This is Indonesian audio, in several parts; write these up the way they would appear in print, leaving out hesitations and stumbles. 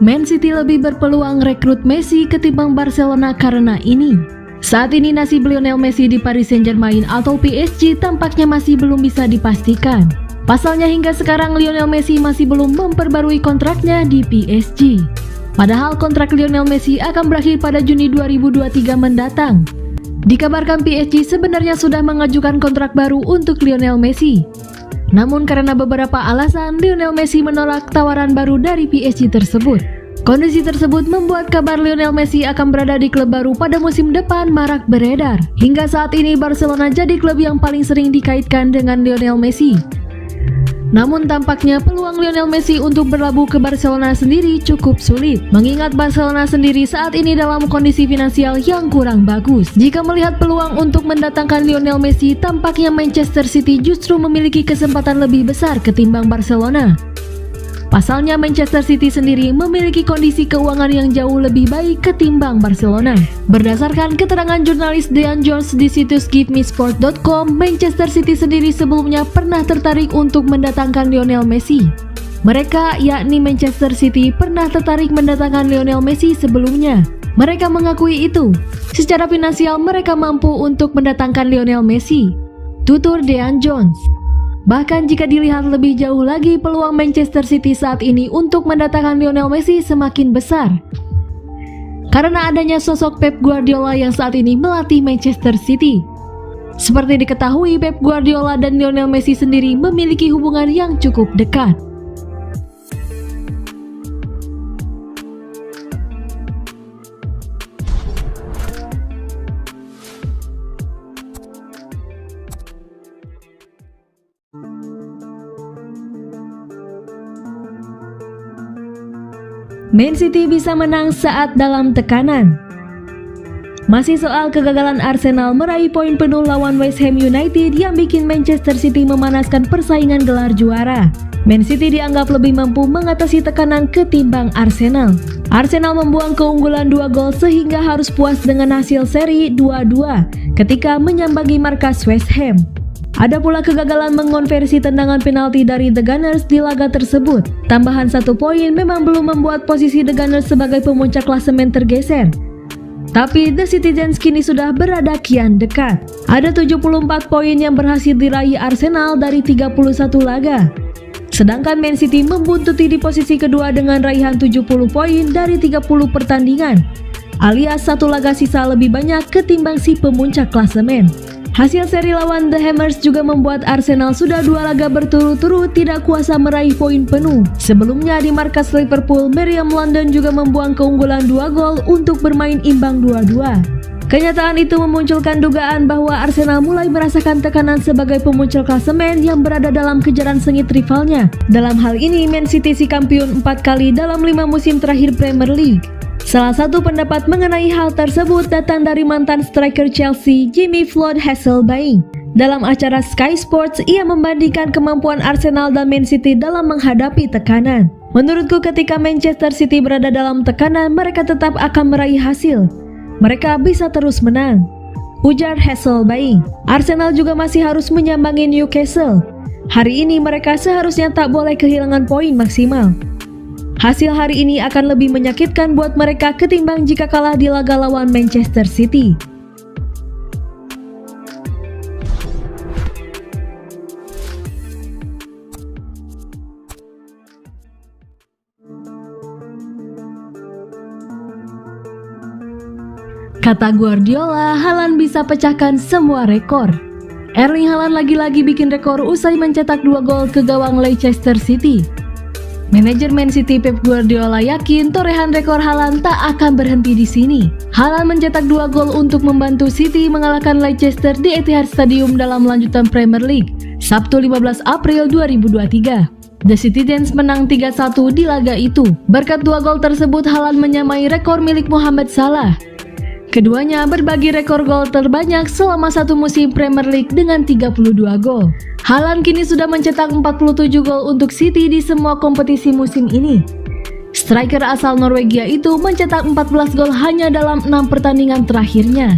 Man City lebih berpeluang rekrut Messi ketimbang Barcelona karena ini. Saat ini nasib Lionel Messi di Paris Saint-Germain atau PSG tampaknya masih belum bisa dipastikan. Pasalnya hingga sekarang Lionel Messi masih belum memperbarui kontraknya di PSG. Padahal kontrak Lionel Messi akan berakhir pada Juni 2023 mendatang. Dikabarkan PSG sebenarnya sudah mengajukan kontrak baru untuk Lionel Messi. Namun karena beberapa alasan, Lionel Messi menolak tawaran baru dari PSG tersebut. Kondisi tersebut membuat kabar Lionel Messi akan berada di klub baru pada musim depan marak beredar. Hingga saat ini Barcelona jadi klub yang paling sering dikaitkan dengan Lionel Messi. Namun tampaknya peluang Lionel Messi untuk berlabuh ke Barcelona sendiri cukup sulit, mengingat Barcelona sendiri saat ini dalam kondisi finansial yang kurang bagus. Jika melihat peluang untuk mendatangkan Lionel Messi, tampaknya Manchester City justru memiliki kesempatan lebih besar ketimbang Barcelona. Pasalnya Manchester City sendiri memiliki kondisi keuangan yang jauh lebih baik ketimbang Barcelona. Berdasarkan keterangan jurnalis Dean Jones di situs GiveMeSport.com, Manchester City sendiri sebelumnya pernah tertarik untuk mendatangkan Lionel Messi. Mereka, yakni Manchester City, pernah tertarik mendatangkan Lionel Messi sebelumnya. Mereka mengakui itu. Secara finansial mereka mampu untuk mendatangkan Lionel Messi, tutur Dean Jones. Bahkan jika dilihat lebih jauh lagi, peluang Manchester City saat ini untuk mendatangkan Lionel Messi semakin besar. Karena adanya sosok Pep Guardiola yang saat ini melatih Manchester City. Seperti diketahui, Pep Guardiola dan Lionel Messi sendiri memiliki hubungan yang cukup dekat. Man City bisa menang saat dalam tekanan. Masih soal kegagalan Arsenal meraih poin penuh lawan West Ham United yang bikin Manchester City memanaskan persaingan gelar juara. Man City dianggap lebih mampu mengatasi tekanan ketimbang Arsenal. Arsenal membuang keunggulan 2 gol sehingga harus puas dengan hasil seri 2-2 ketika menyambangi markas West Ham. Ada pula kegagalan mengonversi tendangan penalti dari The Gunners di laga tersebut. Tambahan 1 poin memang belum membuat posisi The Gunners sebagai pemuncak klasemen tergeser. Tapi The Citizens kini sudah berada kian dekat. Ada 74 poin yang berhasil diraih Arsenal dari 31 laga. Sedangkan Man City membuntuti di posisi kedua dengan raihan 70 poin dari 30 pertandingan. Alias 1 laga sisa lebih banyak ketimbang si pemuncak klasemen. Hasil seri lawan The Hammers juga membuat Arsenal sudah 2 laga berturut-turut tidak kuasa meraih poin penuh. Sebelumnya di markas Liverpool, Meriam London juga membuang keunggulan 2 gol untuk bermain imbang 2-2. Kenyataan itu memunculkan dugaan bahwa Arsenal mulai merasakan tekanan sebagai pemuncak klasemen yang berada dalam kejaran sengit rivalnya. Dalam hal ini, Man City si kampiun 4 kali dalam 5 musim terakhir Premier League. Salah satu pendapat mengenai hal tersebut datang dari mantan striker Chelsea, Jimmy Floyd Hasselbaink. Dalam acara Sky Sports, ia membandingkan kemampuan Arsenal dan Man City dalam menghadapi tekanan. Menurutku ketika Manchester City berada dalam tekanan, mereka tetap akan meraih hasil. Mereka bisa terus menang, ujar Hasselbaink. Arsenal juga masih harus menyambangi Newcastle. Hari ini mereka seharusnya tak boleh kehilangan poin maksimal. Hasil hari ini akan lebih menyakitkan buat mereka ketimbang jika kalah di laga lawan Manchester City. Kata Guardiola, Haaland bisa pecahkan semua rekor. Erling Haaland lagi-lagi bikin rekor usai mencetak 2 gol ke gawang Leicester City. Manajer Man City Pep Guardiola yakin torehan rekor Haaland tak akan berhenti di sini. Haaland mencetak 2 gol untuk membantu City mengalahkan Leicester di Etihad Stadium dalam lanjutan Premier League, Sabtu 15 April 2023. The Citizens menang 3-1 di laga itu. Berkat 2 gol tersebut, Haaland menyamai rekor milik Mohamed Salah. Keduanya berbagi rekor gol terbanyak selama satu musim Premier League dengan 32 gol. Haaland kini sudah mencetak 47 gol untuk City di semua kompetisi musim ini. Striker asal Norwegia itu mencetak 14 gol hanya dalam 6 pertandingan terakhirnya.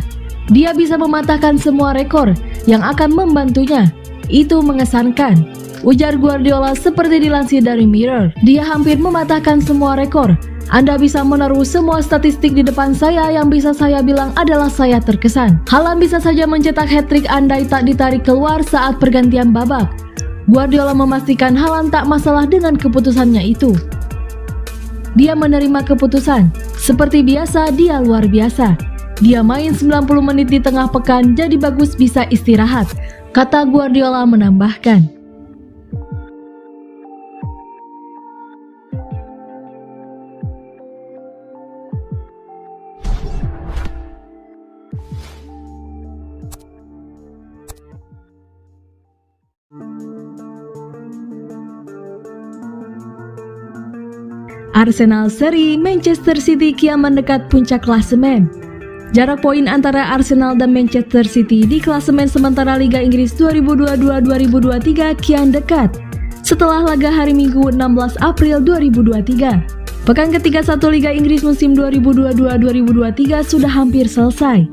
Dia bisa mematahkan semua rekor yang akan membantunya. Itu mengesankan, ujar Guardiola seperti dilansir dari Mirror. Dia hampir mematahkan semua rekor Anda bisa menaruh semua statistik di depan saya yang bisa saya bilang adalah saya terkesan. Haaland bisa saja mencetak hat-trick andai tak ditarik keluar saat pergantian babak. Guardiola memastikan Haaland tak masalah dengan keputusannya itu. Dia menerima keputusan. Seperti biasa, dia luar biasa. Dia main 90 menit di tengah pekan, jadi bagus bisa istirahat, kata Guardiola menambahkan. Arsenal seri, Manchester City kian mendekat puncak klasemen. Jarak poin antara Arsenal dan Manchester City di klasemen sementara Liga Inggris 2022-2023 kian dekat setelah laga hari Minggu 16 April 2023. Pekan ketiga 1 Liga Inggris musim 2022-2023 sudah hampir selesai.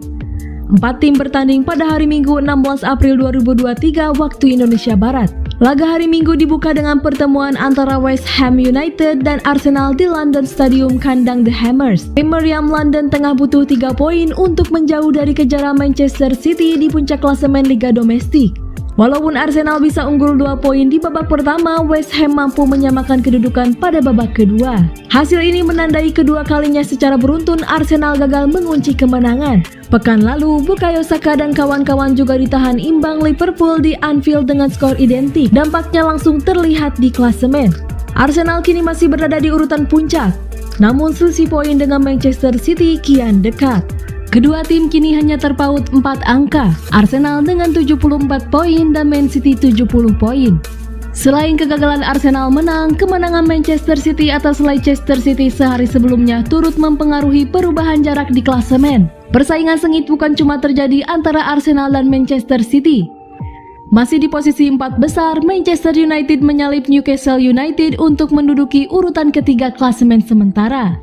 4 tim bertanding pada hari Minggu 16 April 2023 waktu Indonesia Barat. Laga hari Minggu dibuka dengan pertemuan antara West Ham United dan Arsenal di London Stadium kandang The Hammers. Tim meriam London tengah butuh 3 poin untuk menjauh dari kejaran Manchester City di puncak klasemen Liga Domestik. Walaupun Arsenal bisa unggul 2 poin di babak pertama, West Ham mampu menyamakan kedudukan pada babak kedua. Hasil ini menandai kedua kalinya secara beruntun Arsenal gagal mengunci kemenangan. Pekan lalu, Bukayo Saka dan kawan-kawan juga ditahan imbang Liverpool di Anfield dengan skor identik. Dampaknya langsung terlihat di klasemen. Arsenal kini masih berada di urutan puncak, namun selisih poin dengan Manchester City kian dekat. Kedua tim kini hanya terpaut 4 angka, Arsenal dengan 74 poin dan Man City 70 poin. Selain kegagalan Arsenal menang, kemenangan Manchester City atas Leicester City sehari sebelumnya turut mempengaruhi perubahan jarak di klasemen. Persaingan sengit bukan cuma terjadi antara Arsenal dan Manchester City. Masih di posisi 4 besar, Manchester United menyalip Newcastle United untuk menduduki urutan ketiga klasemen sementara.